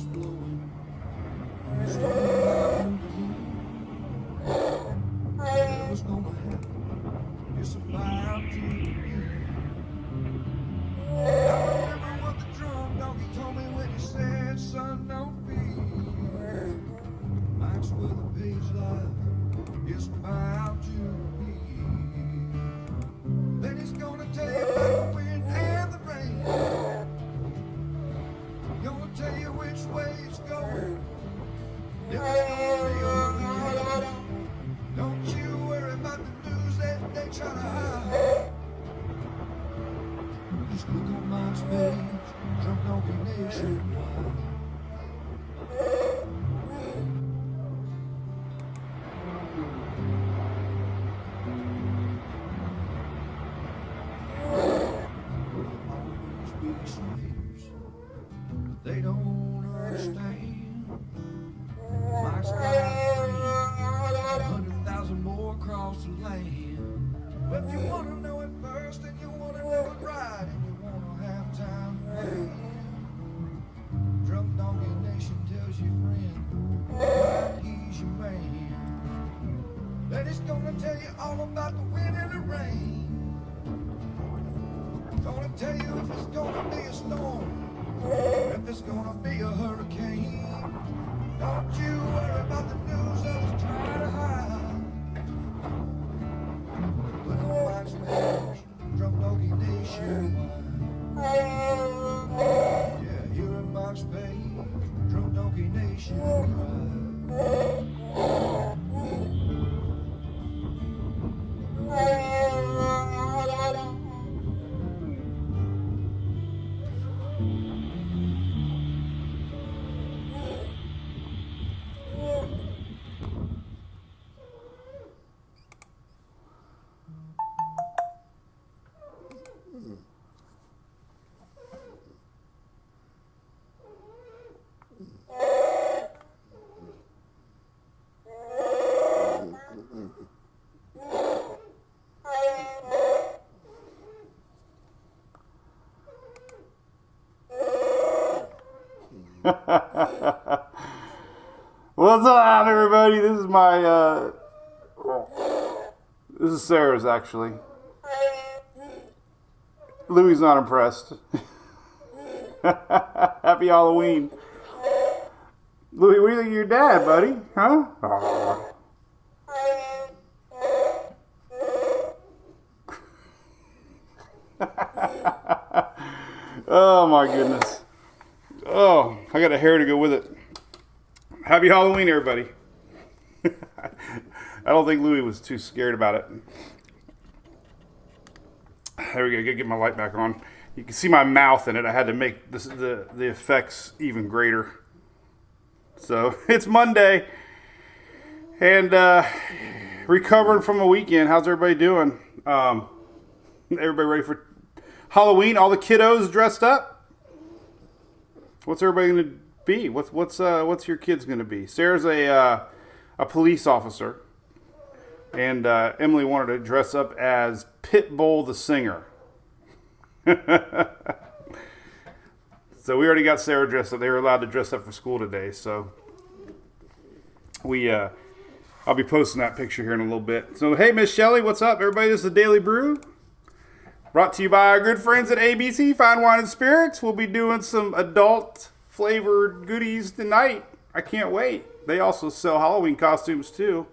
is blowing. Starting what's gonna happen? It's about to begin. I remember what the drum donkey told me when he said, "Son, don't fear." Mike's where the page lies. It's about to begin. Then he's gonna tell you about the wind and the rain. Gonna tell you which way it's going. If it's gonna be a hurricane. Don't you worry about the news that they try to hide. Just look on my page, Drunk Donkey Nationwide. They don't understand. Mike's got 100,000 more across the land. But if you want to know it first, and you want to know it right, and you want to have time to plan, Drunk Donkey Nation tells your friend that he's your man. That he's gonna tell you all about the wind and the rain. Gonna tell you if it's gonna be a storm. If it's gonna be a hurricane. Don't you worry about the news others try to hide. Look on Mike's page, Drunk Donkey Nationwide. Yeah, here on Mike's page, Drunk Donkey Nationwide. What's up, everybody? This is my, this is Sarah's, actually. Louie's not impressed. Happy Halloween. Louie, what do you think of your dad, buddy? Huh? Oh, my goodness. Oh, I got a hair to go with it. Happy Halloween, everybody. I don't think Louie was too scared about it. There we go. Gotta get my light back on. You can see my mouth in it. I had to make this, the effects even greater. So, it's Monday. And recovering from a weekend. How's everybody doing? Everybody ready for Halloween? All the kiddos dressed up? What's everybody going to be? What's your kids going to be? Sarah's a police officer, and Emily wanted to dress up as Pitbull the singer. So we already got Sarah dressed up. They were allowed to dress up for school today, so I'll be posting that picture here in a little bit. So hey, Miss Shelley, what's up, everybody? This is the Daily Brew. Brought to you by our good friends at ABC Fine Wine and Spirits. We'll be doing some adult flavored goodies tonight. I can't wait. They also sell Halloween costumes too.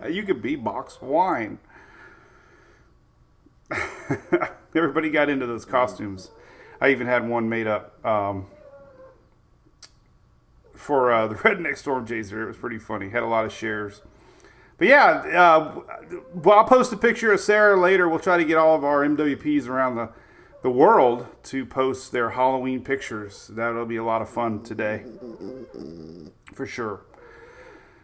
You could be box wine. Everybody got into those costumes. I even had one made up for the Redneck Storm Chaser. It was pretty funny. Had a lot of shares. But yeah, well, I'll post a picture of Sarah later. We'll try to get all of our MWPs around the world to post their Halloween pictures. That'll be a lot of fun today, for sure.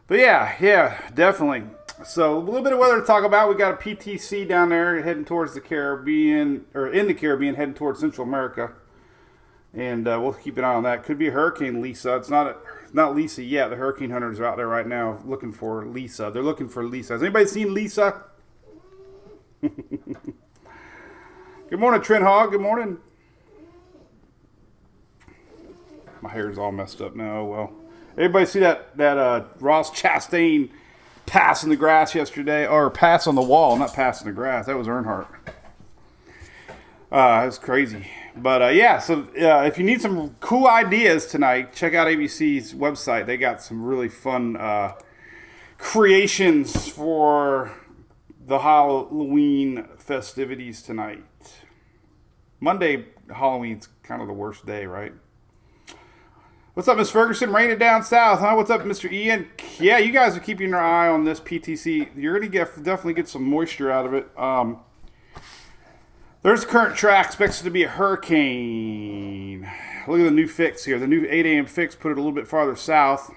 But yeah, definitely. So a little bit of weather to talk about. We got a PTC down there heading towards the Caribbean, or in the Caribbean, heading towards Central America. And we'll keep an eye on that. Could be a Hurricane Lisa. It's not Lisa yet. The hurricane hunters are out there right now looking for Lisa. They're looking for Lisa. Has anybody seen Lisa? Good morning, Trent Hogg. Good morning. My hair's all messed up now. Oh, well, everybody see that Ross Chastain pass in the grass yesterday, or pass on the wall, not pass in the grass. That was Earnhardt. It was crazy. But yeah, so if you need some cool ideas tonight, check out ABC's website. They got some really fun creations for the Halloween festivities tonight. Monday, Halloween's kind of the worst day, right? What's up, Miss Ferguson? Raining down south, huh? What's up, Mr. Ian? Yeah, you guys are keeping your eye on this PTC. You're going to definitely get some moisture out of it. There's the current track, expected to be a hurricane. Look at the new fix here. The new 8 a.m. fix put it a little bit farther south.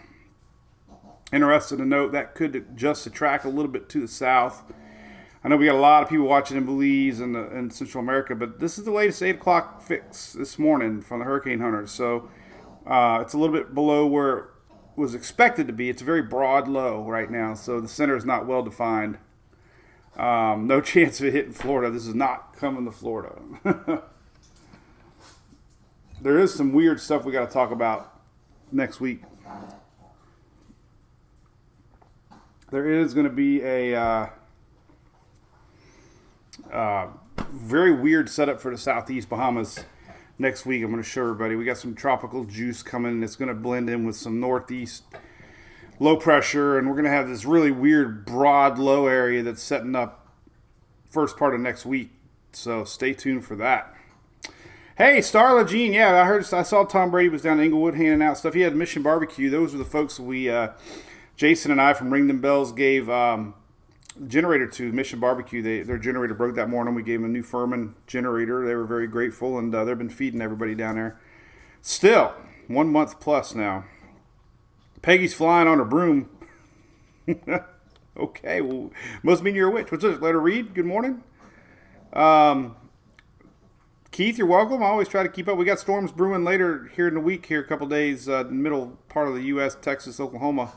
Interesting to note that could adjust the track a little bit to the south. I know we got a lot of people watching in Belize and in Central America, but this is the latest 8 o'clock fix this morning from the Hurricane Hunters. So it's a little bit below where it was expected to be. It's a very broad low right now, so the center is not well defined. No chance of it hitting Florida. This is not coming to Florida. There is some weird stuff we got to talk about next week. There is going to be a very weird setup for the Southeast Bahamas next week. I'm going to show everybody. We got some tropical juice coming. It's going to blend in with some northeast low pressure, and we're going to have this really weird broad low area that's setting up first part of next week. So stay tuned for that. Hey, Starla Jean, yeah, I saw Tom Brady was down in Inglewood handing out stuff. He had Mission Barbecue. Those were the folks we, Jason and I from Ring Them Bells gave generator to Mission Barbecue. Their generator broke that morning. We gave them a new Furman generator. They were very grateful, and they've been feeding everybody down there. Still, 1 month plus now. Peggy's flying on her broom. Okay, well, must mean you're a witch. What's this? Let her read. Good morning. Keith, you're welcome. I always try to keep up. We got storms brewing later here in the week, here a couple days, middle part of the U.S., Texas, Oklahoma.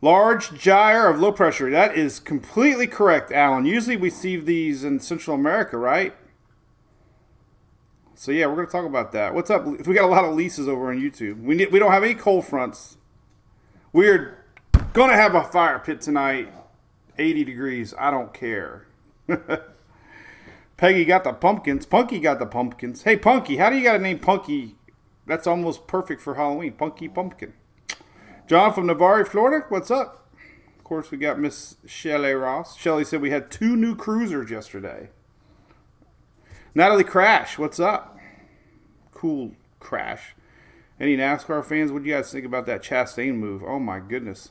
Large gyre of low pressure. That is completely correct, Alan. Usually we see these in Central America, right? So yeah, we're going to talk about that. What's up? We got a lot of Lisa's over on YouTube. We don't have any cold fronts. We're going to have a fire pit tonight. 80 degrees. I don't care. Peggy got the pumpkins. Punky got the pumpkins. Hey, Punky, how do you got a name Punky? That's almost perfect for Halloween. Punky Pumpkin. John from Navarre, Florida. What's up? Of course, we got Miss Shelley Ross. Shelley said we had 2 new cruisers yesterday. Natalie Crash, what's up? Cool, Crash. Any NASCAR fans, what do you guys think about that Chastain move? Oh, my goodness.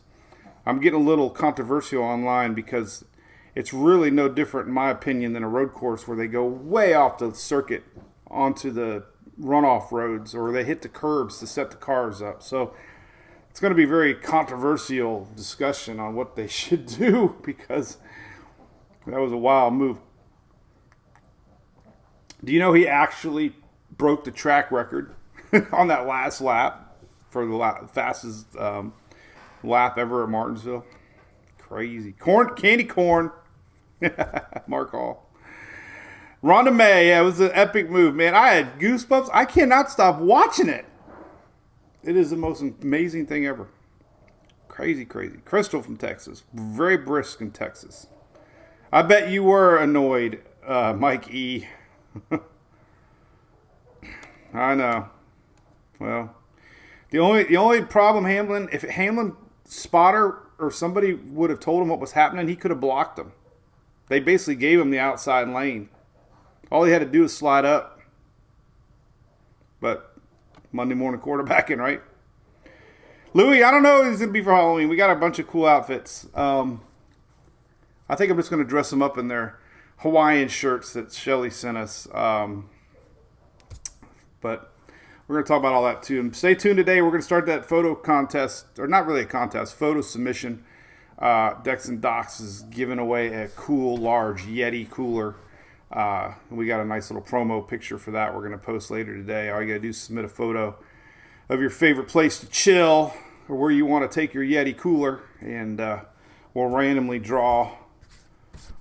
I'm getting a little controversial online because it's really no different, in my opinion, than a road course where they go way off the circuit onto the runoff roads, or they hit the curbs to set the cars up. So it's going to be a very controversial discussion on what they should do, because that was a wild move. Do you know he actually broke the track record on that last lap for the fastest lap ever at Martinsville? Crazy. Candy corn. Mark Hall. Rhonda May, yeah, it was an epic move, man. I had goosebumps. I cannot stop watching it. It is the most amazing thing ever. Crazy, crazy. Crystal from Texas. Very brisk in Texas. I bet you were annoyed, Mike E. I know. Well, the only problem, Hamlin, if Hamlin spotter or somebody would have told him what was happening, he could have blocked them. They basically gave him the outside lane. All he had to do was slide up. But Monday morning quarterbacking, right? Louis, I don't know what he's going to be for Halloween. We got a bunch of cool outfits. I think I'm just going to dress them up in their Hawaiian shirts that Shelly sent us. But we're going to talk about all that too. And stay tuned today. We're going to start that photo contest, or not really a contest, photo submission. Dex and Docs is giving away a cool, large Yeti cooler. We got a nice little promo picture for that we're going to post later today. All you got to do is submit a photo of your favorite place to chill or where you want to take your Yeti cooler, and we'll randomly draw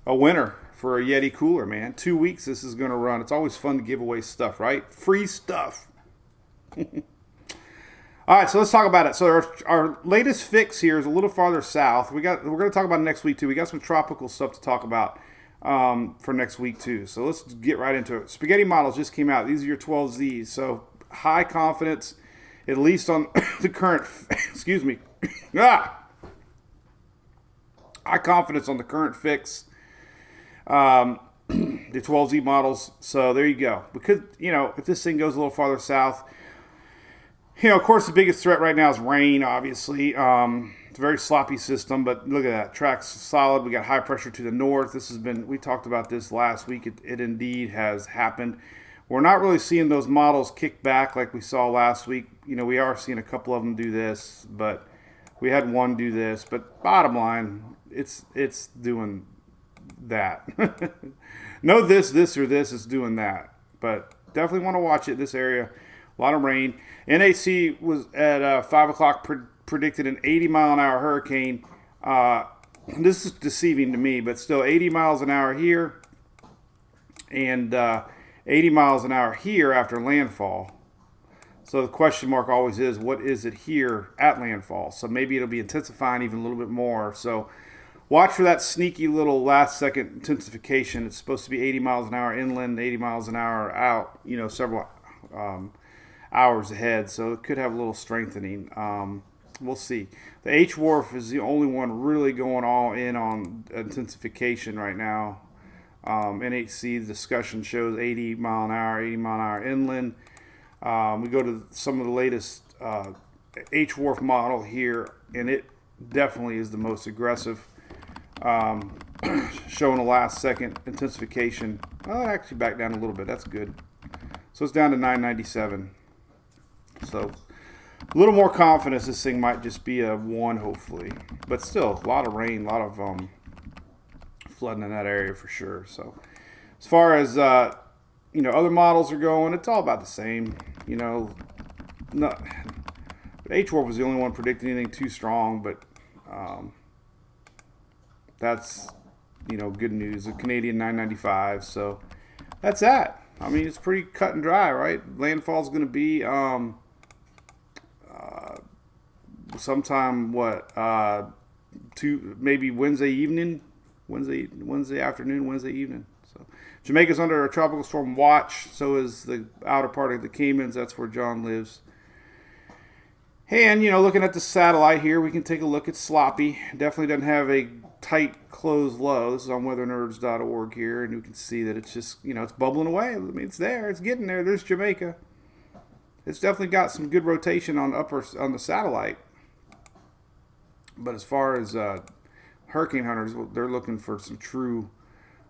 a winner for a Yeti cooler, man. 2 weeks this is going to run. It's always fun to give away stuff, right? Free stuff. All right, so let's talk about it. So our latest fix here is a little farther south. We're going to talk about it next week too. We got some tropical stuff to talk about for next week too. So let's get right into it. Spaghetti models just came out. These are your 12Zs. So high confidence, at least on the current. Excuse me. High confidence on the current fix. The 12Z models. So there you go. Because if this thing goes a little farther south. Of course, the biggest threat right now is rain, obviously. It's a very sloppy system, but look at that. Track's solid. We got high pressure to the north. We talked about this last week. It indeed has happened. We're not really seeing those models kick back like we saw last week. We are seeing a couple of them do this, but we had one do this. But bottom line, it's doing that. No this, or this is doing that. But definitely want to watch it, this area. A lot of rain. NAC was at 5 o'clock predicted an 80-mile-an-hour hurricane. This is deceiving to me, but still 80 miles an hour here and 80 miles an hour here after landfall. So the question mark always is, what is it here at landfall? So maybe it'll be intensifying even a little bit more. So watch for that sneaky little last-second intensification. It's supposed to be 80 miles an hour inland, 80 miles an hour out, several hours ahead, so it could have a little strengthening. We'll see. The H-Wharf is the only one really going all in on intensification right now. NHC discussion shows 80 mile an hour inland. We go to some of the latest H-Wharf model here, and it definitely is the most aggressive, showing a last second intensification. Oh, it actually backed down a little bit. That's good. So it's down to 997. So a little more confidence this thing might just be a 1, hopefully. But still, a lot of rain, a lot of flooding in that area for sure. So as far as, other models are going, it's all about the same. H-Warp was the only one predicting anything too strong, but that's, good news. The Canadian 995, so that's that. I mean, it's pretty cut and dry, right? Landfall's going to be sometime maybe Wednesday afternoon, Wednesday evening. So Jamaica's under a tropical storm watch. So is the outer part of the Caymans. That's where John lives. And looking at the satellite here, we can take a look at sloppy. Definitely doesn't have a tight closed low. This is on weathernerds.org here, and you can see that it's just it's bubbling away. I mean, it's there, it's getting there. There's Jamaica. It's definitely got some good rotation on the satellite. But as far as hurricane hunters, they're looking for some true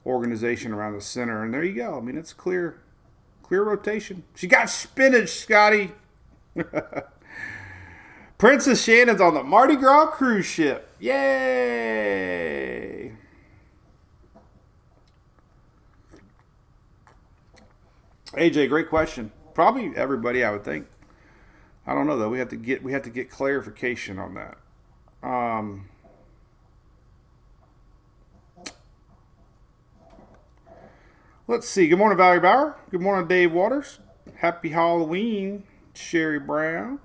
organization around the center, and there you go. I mean, it's clear rotation. She got spinach, Scotty. Princess Shannon's on the Mardi Gras cruise ship. Yay! AJ, great question. Probably everybody, I would think. I don't know though. We have to get clarification on that. Let's see. Good morning, Valerie Bauer. Good morning, Dave Waters. Happy Halloween, Sherry Brown.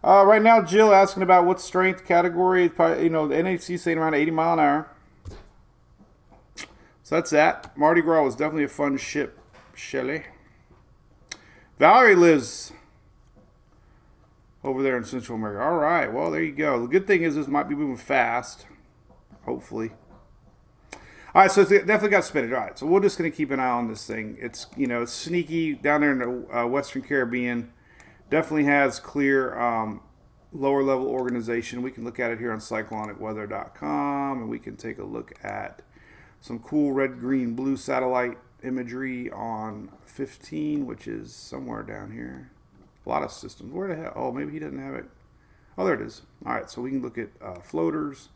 Right now, Jill asking about what strength category. Probably, the NHC saying around 80 mile an hour. So that's that. Mardi Gras was definitely a fun ship, Shelley. Valerie lives over there in Central America. All right. Well, there you go. The good thing is this might be moving fast. Hopefully. All right. So it's definitely got spinach. All right. So we're just going to keep an eye on this thing. It's, it's sneaky down there in the Western Caribbean. Definitely has clear lower level organization. We can look at it here on cyclonicweather.com, and we can take a look at some cool red, green, blue satellite imagery on 15, which is somewhere down here. A lot of systems. Where the hell? Oh, maybe he doesn't have it. Oh, there it is. All right, so we can look at floaters.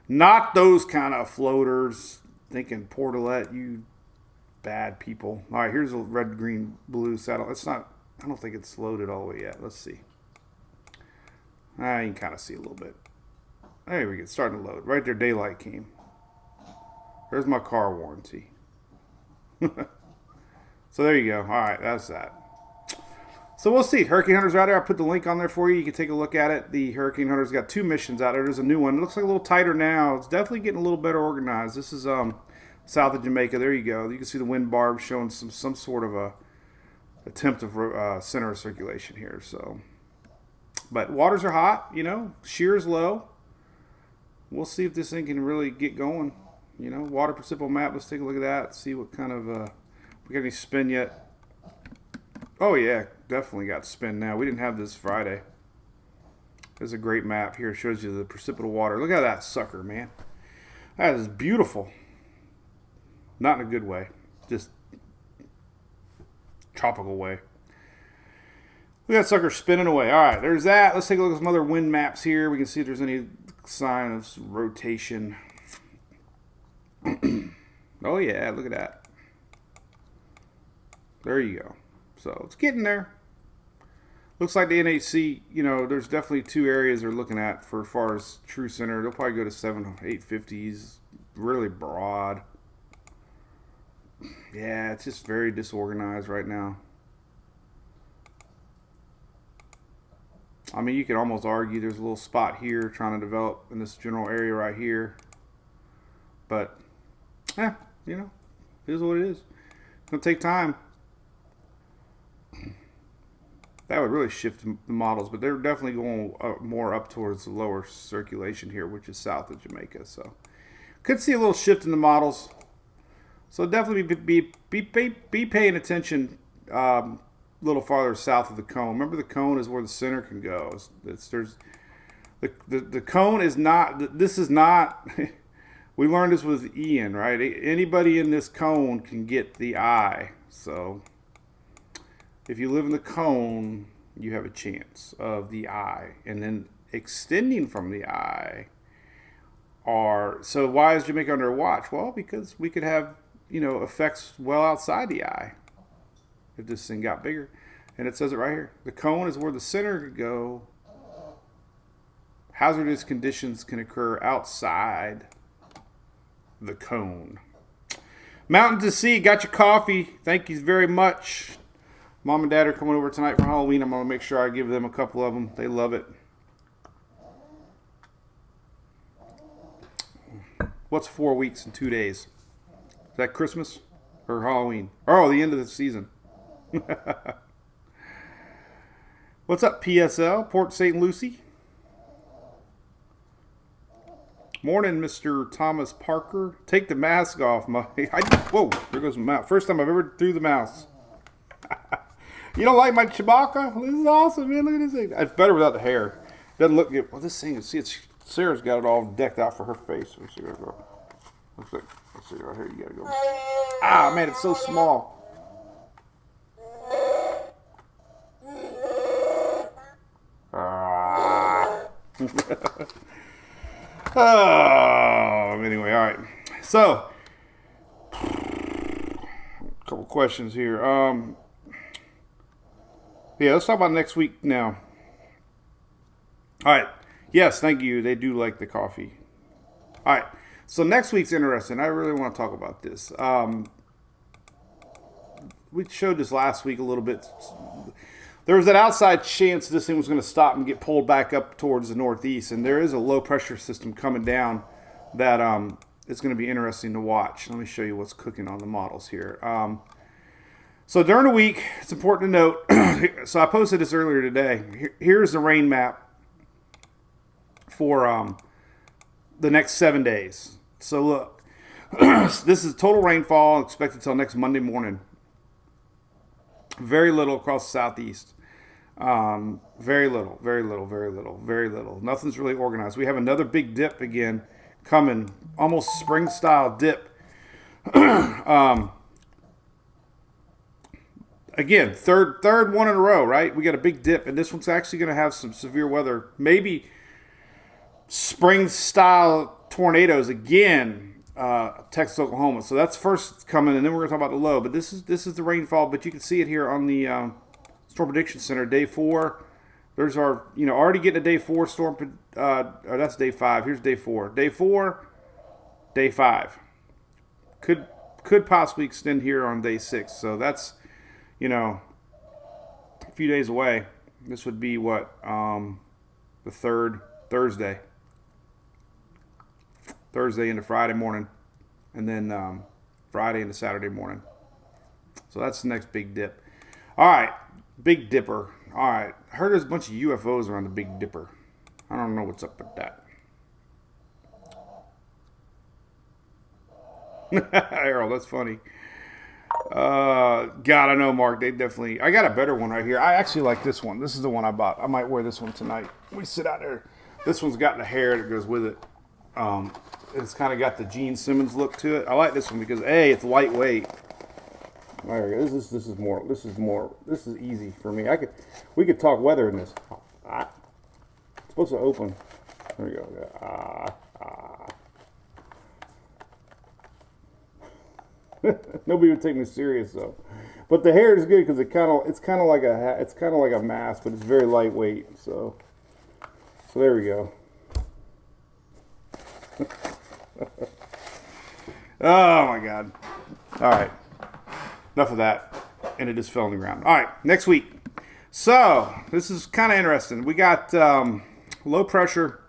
Not those kind of floaters. Thinking Portalet, you bad people. All right, here's a red, green, blue satellite. It's not. I don't think it's loaded all the way yet. Let's see. You can kind of see a little bit. There we go. It's starting to load. Right there, daylight came. There's my car warranty. So there you go. All right, that's that. So we'll see. Hurricane Hunter's out there. I put the link on there for you. You can take a look at it. The Hurricane Hunter's got 2 missions out there. There's a new one. It looks like a little tighter now. It's definitely getting a little better organized. This is south of Jamaica. There you go. You can see the wind barb showing some sort of a attempt of center of circulation here. So, but waters are hot. Shear is low. We'll see if this thing can really get going. Water precipitable map. Let's take a look at that. See what kind of we got any spin yet. Oh yeah, definitely got spin now. We didn't have this Friday. There's a great map here. It shows you the precipitable water. Look at that sucker, man. That is beautiful. Not in a good way. Just tropical way. Look at that sucker spinning away. All right, there's that. Let's take a look at some other wind maps here. We can see if there's any sign of rotation. Oh yeah, look at that. There you go. So it's getting there. Looks like the NHC, there's definitely 2 areas they're looking at for as far as true center. They'll probably go to 850s, really broad. Yeah, it's just very disorganized right now. I mean, you could almost argue there's a little spot here trying to develop in this general area right here. But, it is what it is. It's going to take time. That would really shift the models, but they're definitely going more up towards the lower circulation here, which is south of Jamaica. So, could see a little shift in the models. So definitely be paying attention a little farther south of the cone. Remember, the cone is where the center can go. The cone is not. This is not. We learned this with Ian, right? Anybody in this cone can get the eye. So if you live in the cone, you have a chance of the eye, and then extending from the eye. So why is Jamaica under watch? Well, because we could have effects well outside the eye if this thing got bigger. And it says it right here. The cone is where the center could go. Hazardous conditions can occur outside the cone. Mountain to Sea, got your coffee. Thank you very much. Mom and Dad are coming over tonight for Halloween. I'm going to make sure I give them a couple of them. They love it. What's 4 weeks and 2 days? Is that Christmas or Halloween? Oh, the end of the season. What's up, PSL? Port St. Lucie? Morning, Mr. Thomas Parker. Take the mask off. Whoa, there goes my mouse. First time I've ever threw the mouse. You don't like my Chewbacca? This is awesome, man. Look at this thing. It's better without the hair. Doesn't look good. Well, this thing, Sarah's got it all decked out for her face. Let's see where it goes. Looks like, let's see right here. You gotta go. Ah, man, it's so small. Anyway, all right. So, a couple questions here. Yeah, let's talk about next week now. All right. Yes, thank you. They do like the coffee. All right. So next week's interesting. I really want to talk about this. We showed this last week a little bit. There was an outside chance this thing was going to stop and get pulled back up towards the northeast, and there is a low pressure system coming down that it's going to be interesting to watch. Let me show you what's cooking on the models here. So during the week, it's important to note. So I posted this earlier today. Here's the rain map for the next 7 days. So look, this is total rainfall expected until next Monday morning. Very little across the southeast. Very little. Nothing's really organized. We have another big dip again coming, almost spring style dip. Again, third one in a row, right? We got a big dip, and this one's actually going to have some severe weather. Maybe spring style tornadoes again. Texas, Oklahoma. So that's first coming, and then we're going to talk about the low. But this is the rainfall. But you can see it here on the Storm Prediction Center, day 4. There's our, already getting a day 4 storm. Or that's day 5. Here's day 4. Day 4, day 5. Could possibly extend here on day 6. So that's, a few days away. This would be what, the third Thursday into Friday morning, and then Friday into Saturday morning. So that's the next big dip. All right, Big Dipper. All right, I heard there's a bunch of UFOs around the Big Dipper. I don't know what's up with that. Errol, that's funny. God, I know, Mark. They definitely. I got a better one right here. I actually like this one. This is the one I bought. I might wear this one tonight. We sit out there. This one's got the hair that goes with it. It's kind of got the Gene Simmons look to it. I like this one because A, it's lightweight. There we go. This is more. This is easy for me. We could talk weather in this. It's supposed to open. There we go. Nobody would take me serious though, but the hair is good because it's kind of like a mask, but it's very lightweight. So there we go. Oh my God! All right, enough of that, and it just fell on the ground. All right, next week. So this is kind of interesting. We got low pressure.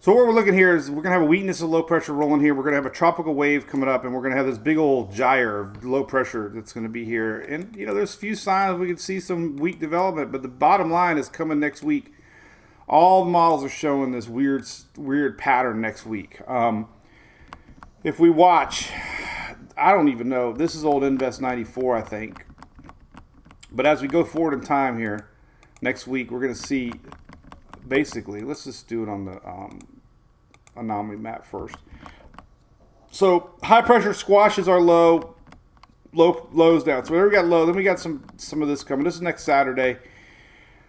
So what we're looking here is we're going to have a weakness of low pressure rolling here. We're going to have a tropical wave coming up, and we're going to have this big old gyre of low pressure that's going to be here. And, there's a few signs we can see some weak development, but the bottom line is coming next week. All the models are showing this weird pattern next week. If we watch, I don't even know. This is old Invest 94, I think. But as we go forward in time here, next week, we're going to see, basically, let's just do it on the anomaly map first. So high pressure squashes our lows down. So we got low, then we got some of this coming. This is next Saturday.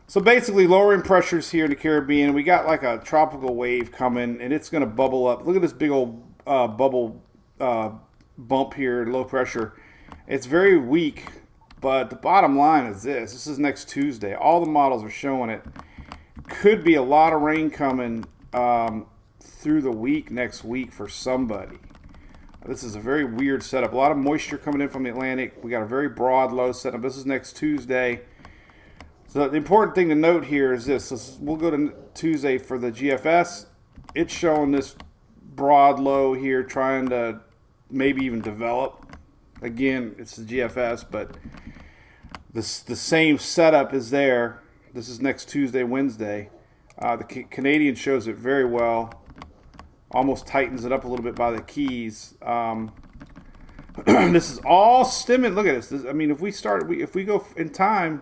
So basically lowering pressures here in the Caribbean. We got like a tropical wave coming, and it's going to bubble up. Look at this big old bubble bump here, low pressure. It's very weak, but the bottom line is this. This is next Tuesday. All the models are showing it. Could be a lot of rain coming through the week next week for somebody. This is a very weird setup. A lot of moisture coming in from the Atlantic. We got a very broad low setup. This is next Tuesday. So the important thing to note here is this. We'll go to Tuesday for the GFS. It's showing this broad low here, trying to maybe even develop. Again, it's the GFS, but the same setup is there. This is next Tuesday, Wednesday. The Canadian shows it very well. Almost tightens it up a little bit by the keys. This is all stemming. Look at this. If we go in time,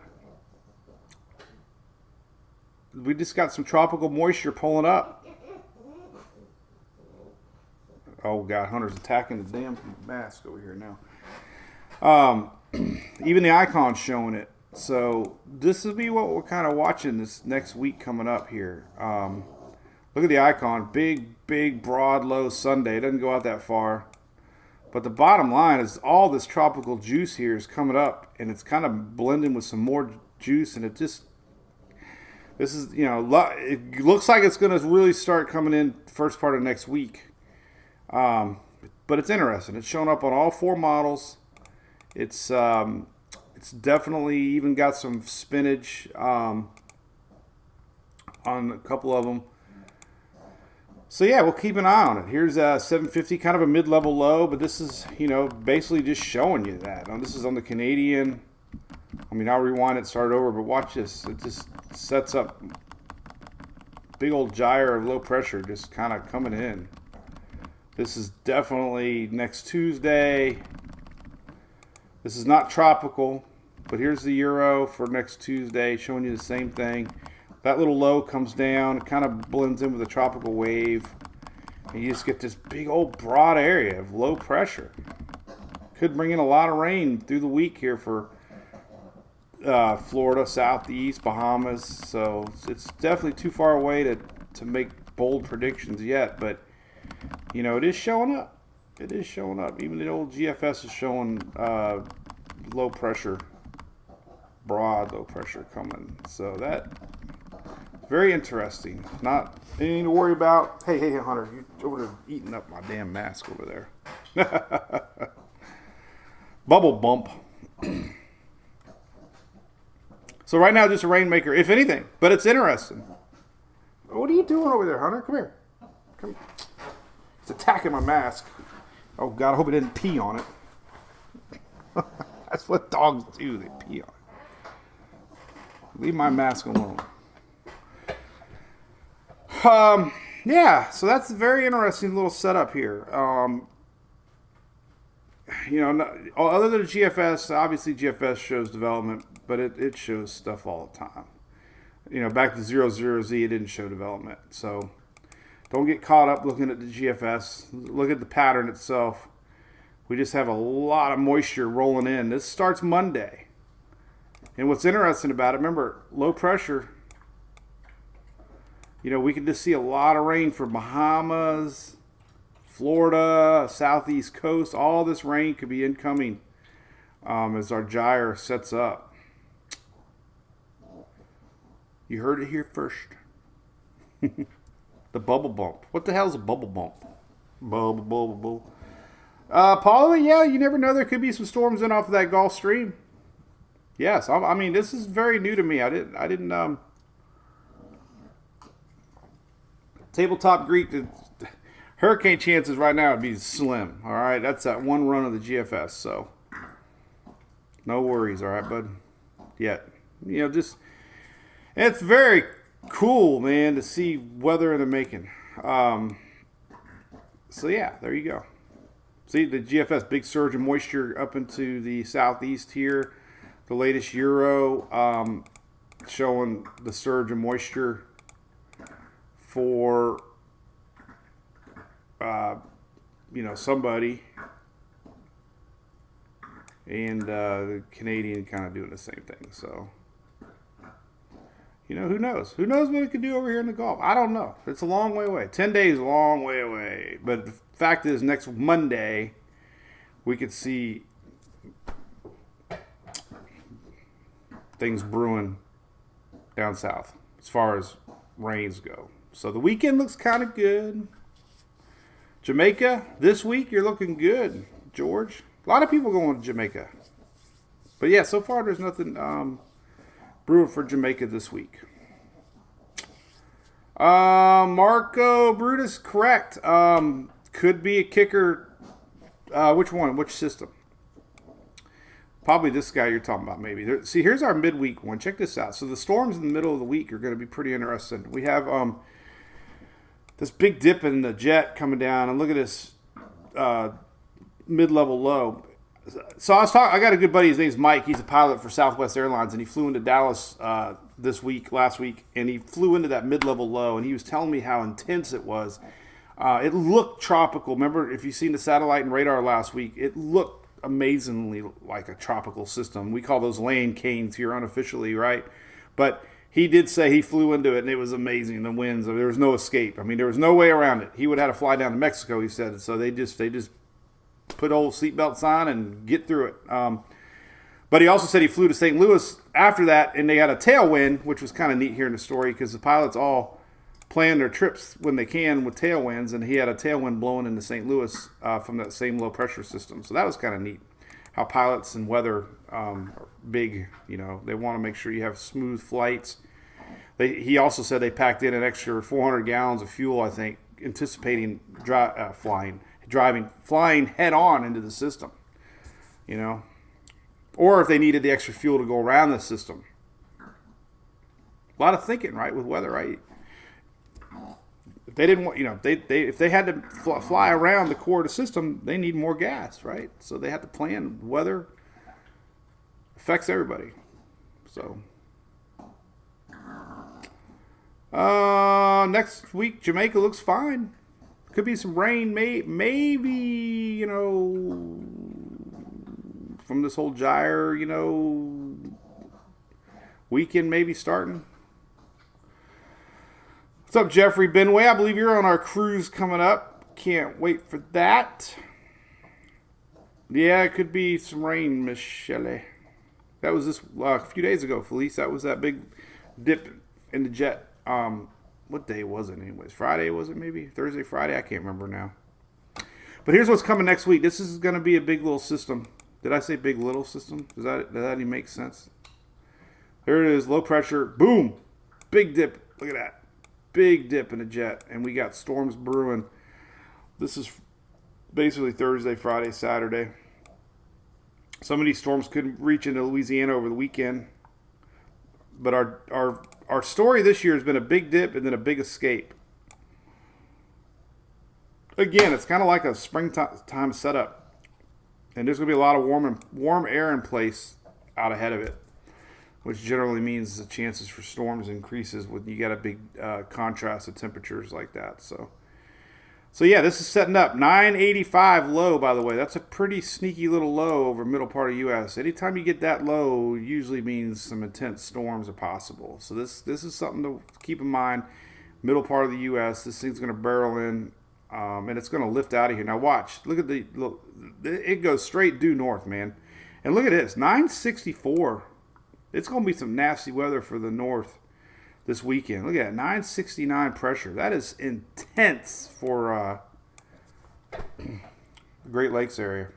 we just got some tropical moisture pulling up. Oh God, Hunter's attacking the damn mask over here now. Even the icon's showing it. So this will be what we're kind of watching this next week coming up here. Look at the icon, big, broad, low Sunday. It doesn't go out that far. But the bottom line is all this tropical juice here is coming up, and it's kind of blending with some more juice, and it looks like it's going to really start coming in first part of next week. But it's interesting. It's showing up on all four models. It's definitely even got some spinach on a couple of them. So yeah, we'll keep an eye on it. Here's 750, kind of a mid-level low, but this is, basically just showing you that. Now, this is on the Canadian. I'll rewind it, start over, but watch this. It just sets up big old gyre of low pressure just kind of coming in. This is definitely next Tuesday. This is not tropical, but here's the Euro for next Tuesday, showing you the same thing. That little low comes down, it kind of blends in with a tropical wave, and you just get this big old broad area of low pressure. Could bring in a lot of rain through the week here for Florida, Southeast, Bahamas. So it's definitely too far away to make bold predictions yet, but it is showing up. It is showing up. Even the old GFS is showing low pressure, broad low pressure coming. So that very interesting. Not anything to worry about. Hey, Hunter, you over there eating up my damn mask over there. Bubble bump. So right now, just a rainmaker, if anything. But it's interesting. What are you doing over there, Hunter? Come here. Come. It's attacking my mask. Oh, God, I hope it didn't pee on it. That's what dogs do. They pee on it. Leave my mask alone. Yeah, so that's a very interesting little setup here. Other than GFS, obviously GFS shows development, but it shows stuff all the time. Back to 00Z, it didn't show development. So don't get caught up looking at the GFS. Look at the pattern itself. We just have a lot of moisture rolling in. This starts Monday. And what's interesting about it, remember, low pressure. We can just see a lot of rain for Bahamas, Florida, southeast coast. All this rain could be incoming as our gyre sets up. You heard it here first. The bubble bump. What the hell is a bubble bump? Bubble. Paula, yeah, you never know. There could be some storms in off of that Gulf Stream. Yes, I mean, this is very new to me. I didn't Tabletop Greek, the hurricane chances right now would be slim. All right, that's that one run of the GFS, so no worries. All right, bud. Yet, it's very cool, man, to see weather in the making. So yeah, there you go. See the GFS, big surge of moisture up into the southeast here. The latest Euro showing the surge of moisture for somebody, and the Canadian kind of doing the same thing. So who knows what it could do over here in the Gulf. I don't know. It's a long way away. 10 days, a long way away. But the fact is, next Monday we could see things brewing down south as far as rains go. So the weekend looks kind of good. Jamaica, this week, you're looking good, George. A lot of people going to Jamaica. But yeah, so far there's nothing brewing for Jamaica this week. Marco Brutus, correct. Could be a kicker. Which one? Which system? Probably this guy you're talking about, maybe. See, here's our midweek one. Check this out. So the storms in the middle of the week are going to be pretty interesting. We have this big dip in the jet coming down, and look at this mid-level low. So I got a good buddy. His name's Mike. He's a pilot for Southwest Airlines, and he flew into Dallas last week, and he flew into that mid-level low, and he was telling me how intense it was. It looked tropical. Remember, if you've seen the satellite and radar last week, it looked amazingly like a tropical system. We call those land canes here unofficially, right? But he did say he flew into it, and it was amazing. The winds, there was no escape. I mean, there was no way around it. He would have had to fly down to Mexico, he said. So they just put old seatbelts on and get through it. But he also said he flew to St. Louis after that, and they had a tailwind, which was kind of neat here in the story because the pilots all plan their trips when they can with tailwinds, and he had a tailwind blowing into St. Louis from that same low pressure system. So that was kind of neat. How pilots and weather are big, they want to make sure you have smooth flights. He also said they packed in an extra 400 gallons of fuel, I think, anticipating flying head on into the system, or if they needed the extra fuel to go around the system. A lot of thinking, right, with weather, right? If they didn't want, if they had to fly around the core of the system, they need more gas, right? So they have to plan. Weather affects everybody. So next week, Jamaica looks fine. Could be some rain, maybe from this whole gyre, weekend maybe starting. What's up, Jeffrey Benway? I believe you're on our cruise coming up. Can't wait for that. Yeah, it could be some rain, Miss Shelley. That was this a few days ago, Felice. That was that big dip in the jet. What day was it anyways? Friday, was it maybe? Thursday, Friday? I can't remember now. But here's what's coming next week. This is going to be a big little system. Did I say big little system? Does that even make sense? There it is, low pressure. Boom. Big dip. Look at that. Big dip in the jet. And we got storms brewing. This is basically Thursday, Friday, Saturday. Some of these storms could reach into Louisiana over the weekend. But our story this year has been a big dip and then a big escape. Again, it's kind of like a springtime setup. And there's going to be a lot of warm air in place out ahead of it, which generally means the chances for storms increases when you got a big contrast of temperatures like that. So yeah, this is setting up 985 low, by the way. That's a pretty sneaky little low over middle part of U.S. Anytime you get that low, usually means some intense storms are possible. So this is something to keep in mind. Middle part of the U.S., this thing's going to barrel in, and it's going to lift out of here. Now watch, look, it goes straight due north, man. And look at this, 964. It's going to be some nasty weather for the north this weekend. Look at that, 969 pressure. That is intense for the Great Lakes area.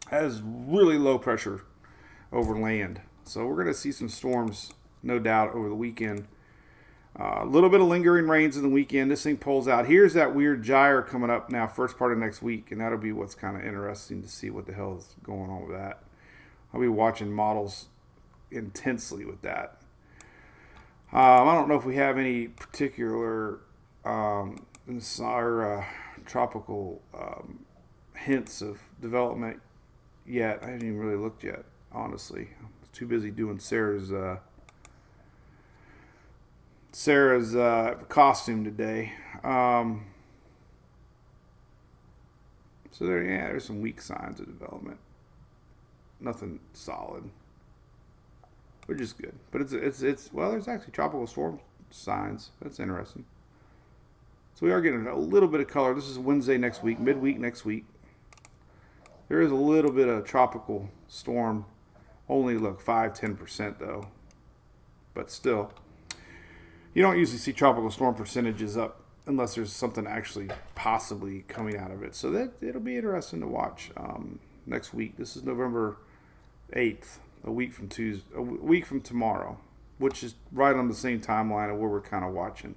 That is really low pressure over land. So we're going to see some storms, no doubt, over the weekend. A little bit of lingering rains in the weekend. This thing pulls out. Here's that weird gyre coming up now, first part of next week, and that'll be what's kind of interesting to see what the hell is going on with that. I'll be watching models intensely with that. I don't know if we have any particular tropical hints of development yet. I haven't even really looked yet, honestly. I was too busy doing Sarah's costume today. So there's some weak signs of development. Nothing solid. Which is good, but it's well, there's actually tropical storm signs. That's interesting. So we are getting a little bit of color. This is Wednesday next week, midweek next week. There is a little bit of tropical storm. Only look 5-10% though, but still, you don't usually see tropical storm percentages up unless there's something actually possibly coming out of it. So that it'll be interesting to watch next week. This is November 8th. A week from tomorrow, which is right on the same timeline of where we're kind of watching.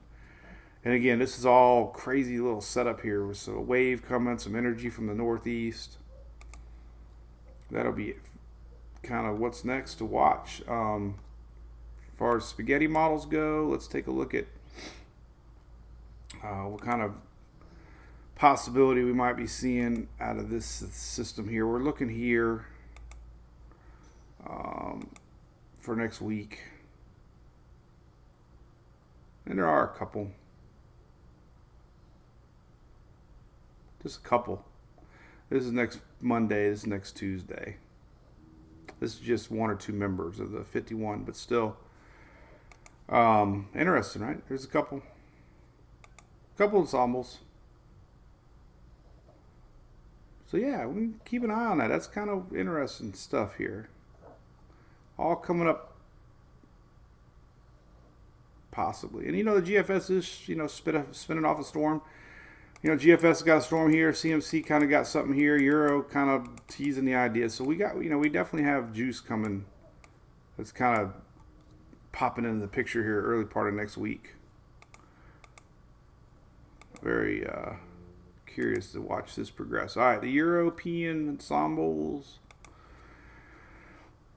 And again, this is all crazy little setup here with a wave coming, some energy from the northeast. That'll be kind of what's next to watch. As far as spaghetti models go, let's take a look at what kind of possibility we might be seeing out of this system here. We're looking here for next week, and there are a couple, just a couple. This is next Monday, this is next Tuesday. This is just one or two members of the 51, but still interesting, right? There's a couple ensembles. So yeah, we can keep an eye on that. That's kind of interesting stuff here. All coming up, possibly. And the GFS is spinning off a storm. GFS got a storm here. CMC kind of got something here. Euro kind of teasing the idea. So we got, we definitely have juice coming. That's kind of popping into the picture here early part of next week. Very curious to watch this progress. All right, the European ensembles.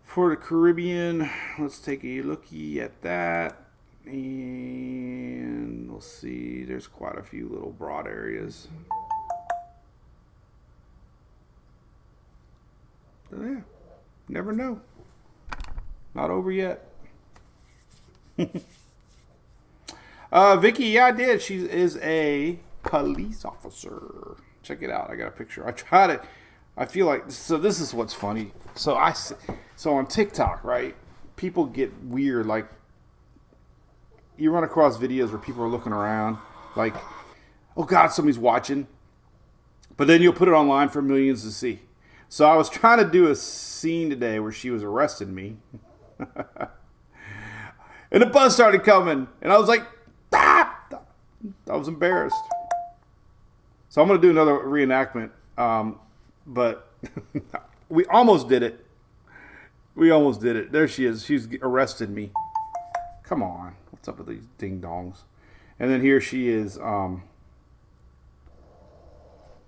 For the Caribbean, let's take a looky at that. And we'll see, there's quite a few little broad areas. So yeah, never know. Not over yet. Vicky, yeah, I did. She is a police officer. Check it out. I got a picture. I feel like, so this is what's funny. So on TikTok, right, people get weird. Like, you run across videos where people are looking around like, oh God, somebody's watching. But then you'll put it online for millions to see. So I was trying to do a scene today where she was arresting me. And the bus started coming. And I was like, ah! I was embarrassed. So I'm going to do another reenactment. But we almost did it. We almost did it. There she is. She's arrested me. Come on. What's up with these ding dongs? And then here she is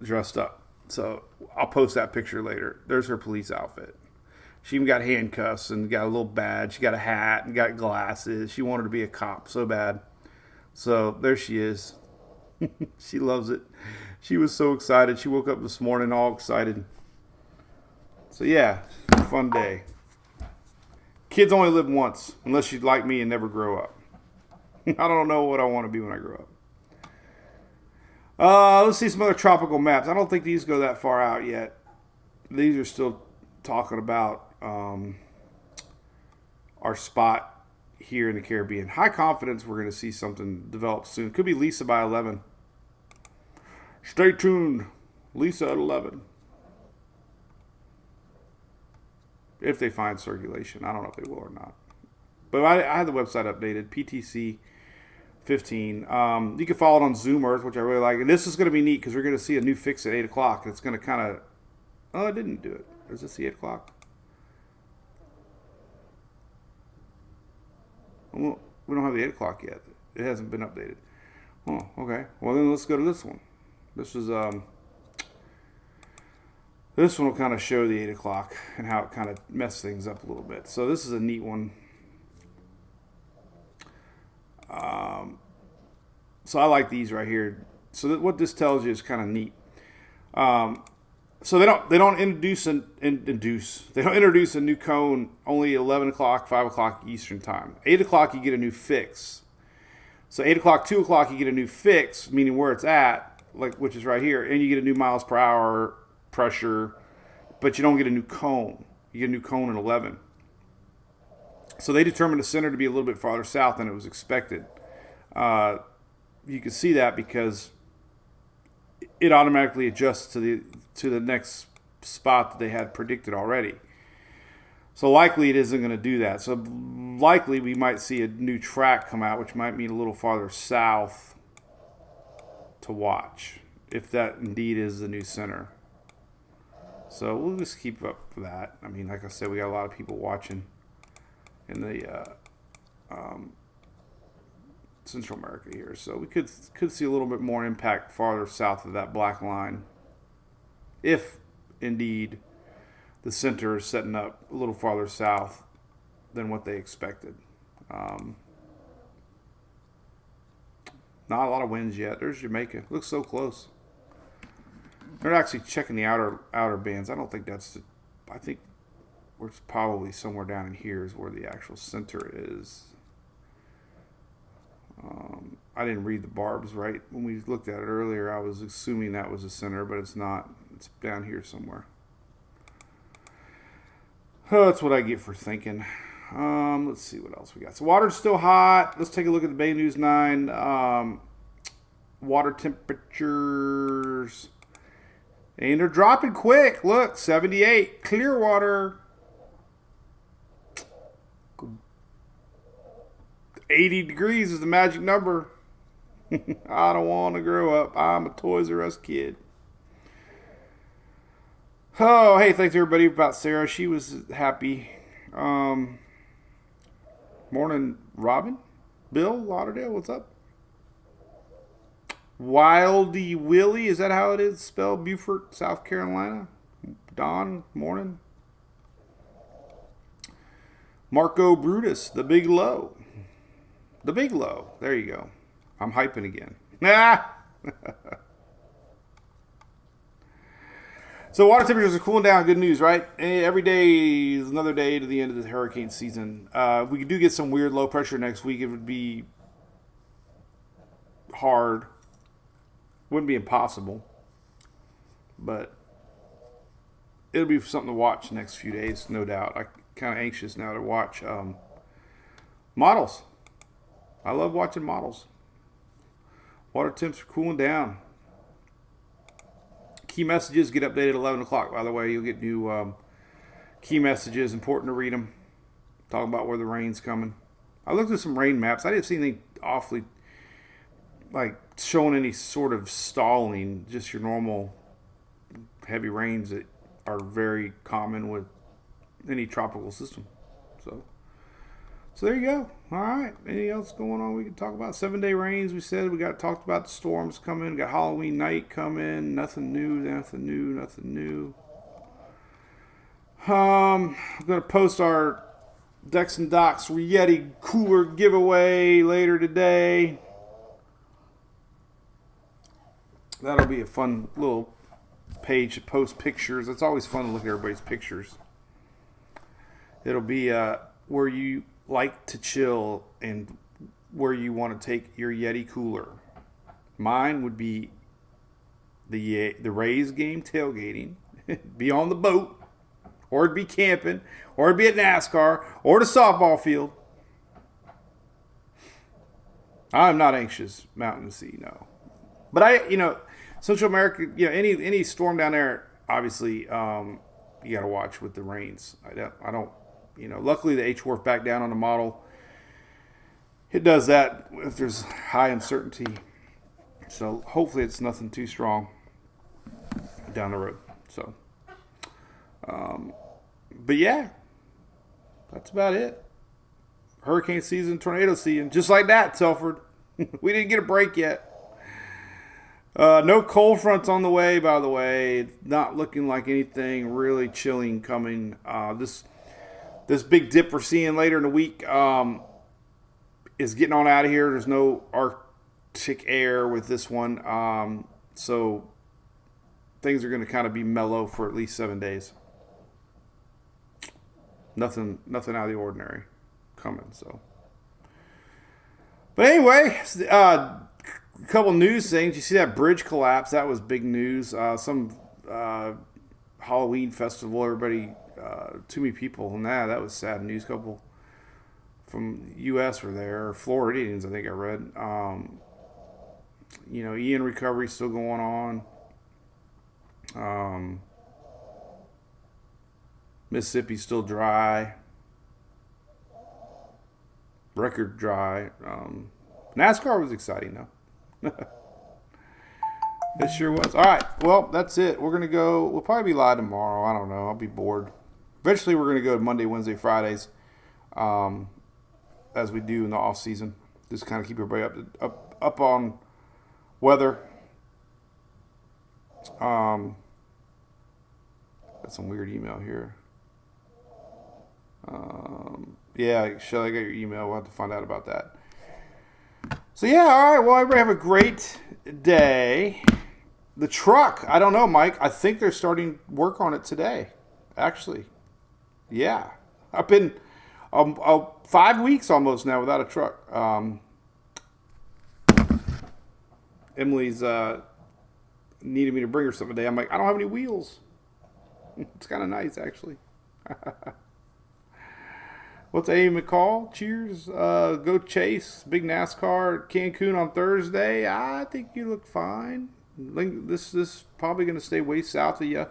dressed up. So I'll post that picture later. There's her police outfit. She even got handcuffs and got a little badge. She got a hat and got glasses. She wanted to be a cop so bad. So there she is. She loves it. She was so excited. She woke up this morning all excited. So yeah, fun day. Kids only live once, unless you'd like me and never grow up. I don't know what I want to be when I grow up. Let's see some other tropical maps. I don't think these go that far out yet. These are still talking about our spot here in the Caribbean. High confidence we're going to see something develop soon. Could be Lisa by 11. Stay tuned. Lisa at 11. If they find circulation. I don't know if they will or not. But I had the website updated. PTC 15. You can follow it on Zoom Earth, which I really like. And this is going to be neat because we're going to see a new fix at 8 o'clock. It's going to kind of... Oh, it didn't do it. Is this the 8 o'clock? Well, we don't have the 8 o'clock yet. It hasn't been updated. Oh, okay. Well, then let's go to this one. This is... This one will kind of show the 8 o'clock and how it kind of messed things up a little bit. So this is a neat one. So I like these right here. So what this tells you is kind of neat. So they don't introduce a new cone only 11 o'clock, 5 o'clock Eastern time. 8 o'clock you get a new fix. So 8 o'clock, 2 o'clock you get a new fix, meaning where it's at, like which is right here, and you get a new miles per hour pressure, but you don't get a new cone. You get a new cone at 11. So they determined the center to be a little bit farther south than it was expected. You can see that because it automatically adjusts to the next spot that they had predicted already. So likely it isn't going to do that. So likely we might see a new track come out, which might mean a little farther south to watch, if that indeed is the new center. So we'll just keep up for that. I mean, like I said, we got a lot of people watching in the Central America here. So we could see a little bit more impact farther south of that black line, if indeed the center is setting up a little farther south than what they expected. Not a lot of winds yet. There's Jamaica. Looks so close. They're actually checking the outer bands. I don't think that's I think we're probably somewhere down in here is where the actual center is. I didn't read the barbs right. When we looked at it earlier, I was assuming that was the center, but it's not. It's down here somewhere. Oh, that's what I get for thinking. Let's see what else we got. So water's still hot. Let's take a look at the Bay News 9. Water temperatures. And they're dropping quick. Look, 78. Clearwater. 80 degrees is the magic number. I don't want to grow up. I'm a Toys R Us kid. Oh, hey, thanks everybody about Sarah. She was happy. Morning, Robin. Bill Lauderdale, what's up? Wildy Willie, is that how it is spelled? Beaufort, South Carolina. Don, morning. Marco Brutus, the big low. The big low. There you go. I'm hyping again. So water temperatures are cooling down. Good news, right? Every day is another day to the end of the hurricane season. We do get some weird low pressure next week. It would be hard. Wouldn't be impossible. But it'll be something to watch the next few days, no doubt. I'm kind of anxious now to watch models. I love watching models. Water temps are cooling down. Key messages get updated at 11 o'clock. By the way, you'll get new key messages. Important to read them. Talking about where the rain's coming. I looked at some rain maps. I didn't see anything awfully like showing any sort of stalling. Just your normal heavy rains that are very common with any tropical system. So there you go. All right. Anything else going on we can talk about? 7-day rains. We said we got talked about the storms coming. Got Halloween night coming. Nothing new. I'm gonna post our Decks and Docks Yeti cooler giveaway later today. That'll be a fun little page to post pictures. It's always fun to look at everybody's pictures. It'll be where you like to chill and where you want to take your Yeti cooler. Mine would be the Rays game tailgating, be on the boat, or it'd be camping, or it'd be at NASCAR, or the softball field. I'm not anxious mountain to sea, no. But Central America, any storm down there, obviously, you got to watch with the rains. I don't. Luckily the H-Wharf back down on the model. It does that if there's high uncertainty. So hopefully it's nothing too strong down the road. So, but yeah, that's about it. Hurricane season, tornado season, just like that, Telford. We didn't get a break yet. No cold fronts on the way, by the way. It's not looking like anything really chilling coming. This big dip we're seeing later in the week is getting on out of here. There's no Arctic air with this one. So things are going to kind of be mellow for at least 7 days. Nothing out of the ordinary coming. So, but anyway, a couple news things. You see that bridge collapse? That was big news. Some Halloween festival. Everybody. Too many people, and that was sad news. Couple from U.S. were there, Floridians, I think I read. Ian recovery still going on. Mississippi's still dry, record dry. NASCAR was exciting though. It sure was. All right, well, that's it. We're gonna go. We'll probably be live tomorrow. I don't know. I'll be bored. Eventually, we're going to go Monday, Wednesday, Fridays, as we do in the off season. Just kind of keep everybody up on weather. Got some weird email here. Yeah, Shelly, I got your email. We'll have to find out about that. So yeah, all right. Well, everybody have a great day. The truck, I don't know, Mike. I think they're starting work on it today. Actually. Yeah, I've been 5 weeks almost now without a truck. Emily's needed me to bring her something today. I'm like, I don't have any wheels. It's kind of nice, actually. What's Amy McCall? Cheers. Go Chase. Big NASCAR Cancun on Thursday. I think you look fine. This is probably going to stay way south of you,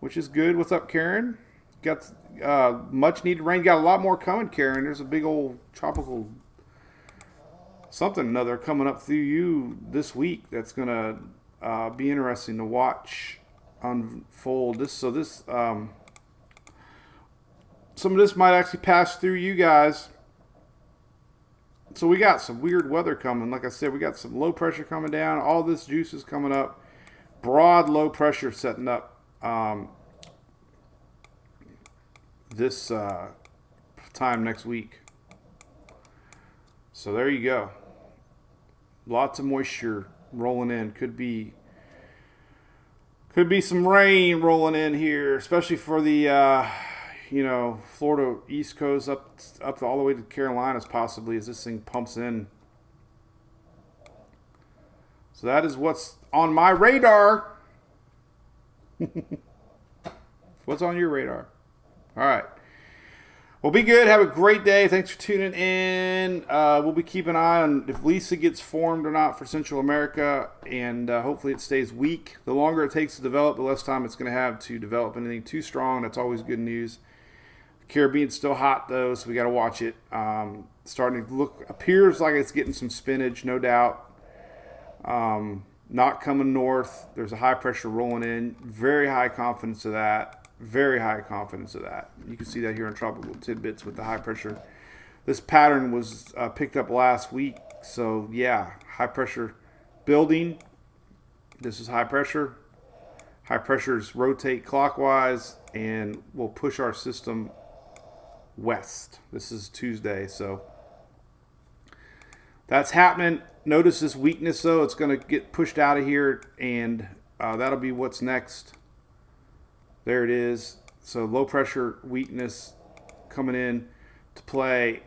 which is good. What's up, Karen? Got much needed rain. Got a lot more coming, Karen. There's a big old tropical something or another coming up through you this week that's going to be interesting to watch unfold. Some of this might actually pass through you guys. So we got some weird weather coming. Like I said, we got some low pressure coming down. All this juice is coming up. Broad low pressure setting up. This time next week. So there you go. Lots of moisture rolling in. Could be some rain rolling in here, especially for the Florida East Coast up to all the way to Carolinas possibly as this thing pumps in. So that is what's on my radar. What's on your radar? All right. Well, be good. Have a great day. Thanks for tuning in. We'll be keeping an eye on if Lisa gets formed or not for Central America, and hopefully it stays weak. The longer it takes to develop, the less time it's going to have to develop anything too strong. That's always good news. The Caribbean's still hot, though, so we got to watch it. Starting to appears like it's getting some spinach, no doubt. Not coming north. There's a high pressure rolling in. Very high confidence of that. Very high confidence of that. You can see that here in Tropical Tidbits with the high pressure. This pattern was picked up last week. So, yeah, high pressure building. This is high pressure. High pressures rotate clockwise and will push our system west. This is Tuesday, so that's happening. Notice this weakness, though. It's going to get pushed out of here, and that'll be what's next. There it is. So low pressure weakness coming in to play,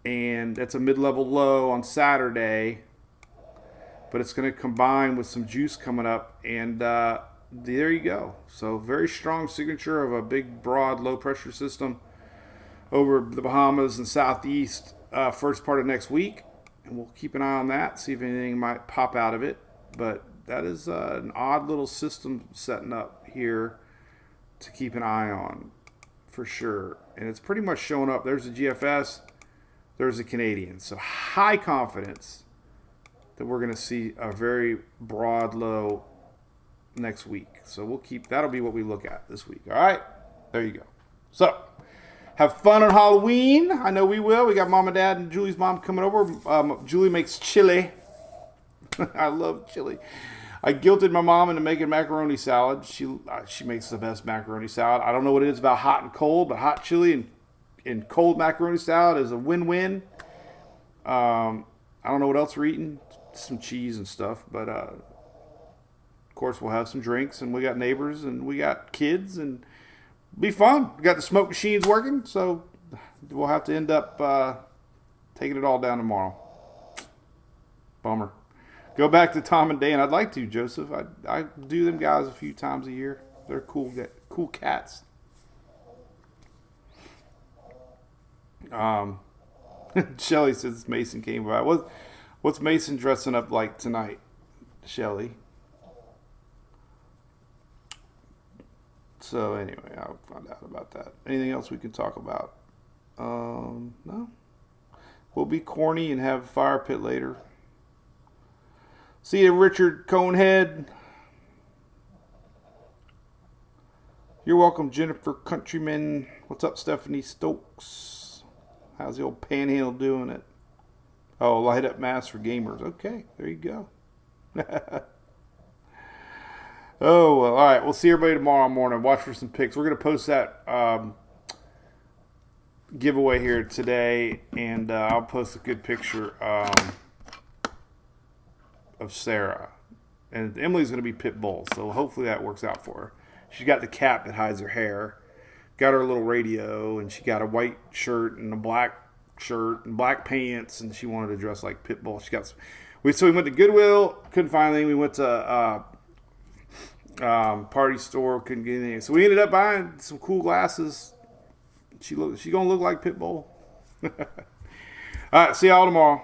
and that's a mid-level low on Saturday, but it's going to combine with some juice coming up, and there you go. So very strong signature of a big, broad, low-pressure system over the Bahamas and Southeast first part of next week. And we'll keep an eye on that, see if anything might pop out of it. But that is an odd little system setting up here to keep an eye on for sure. And it's pretty much showing up. There's the GFS. There's the Canadian. So high confidence that we're going to see a very broad low next week. So we'll keep, that'll be what we look at this week. All right, there you go. So have fun on Halloween. I know we will. We got mom and dad and Julie's mom coming over. Julie makes chili. I love chili. I guilted my mom into making macaroni salad. She makes the best macaroni salad. I don't know what it is about hot and cold, but hot chili and cold macaroni salad is a win-win. I don't know what else we're eating. Some cheese and stuff, but of course we'll have some drinks, and we got neighbors and we got kids, and be fun. We got the smoke machines working, so we'll have to end up taking it all down tomorrow. Bummer. Go back to Tom and Dan. I'd like to, Joseph. I do them guys a few times a year. They're cool cats. Shelly says Mason came by. What's Mason dressing up like tonight, Shelly? So anyway, I'll find out about that. Anything else we can talk about? No. We'll be corny and have a fire pit later. See you, Richard Conehead. You're welcome, Jennifer Countryman. What's up, Stephanie Stokes? How's the old Panhandle doing it? Oh, light up mask for gamers. Okay, there you go. Oh, well, all right. We'll see everybody tomorrow morning. Watch for some picks. We're going to post that giveaway here today, and I'll post a good picture of Sarah. And Emily's going to be pit bull, so hopefully that works out for her. She's got the cap that hides her hair, got her little radio, and she got a white shirt and a black shirt and black pants, and she wanted to dress like pit bull. So we went to Goodwill, couldn't find anything. We went to party store, couldn't get anything. So we ended up buying some cool glasses. She gonna look like Pitbull. All right, see y'all tomorrow.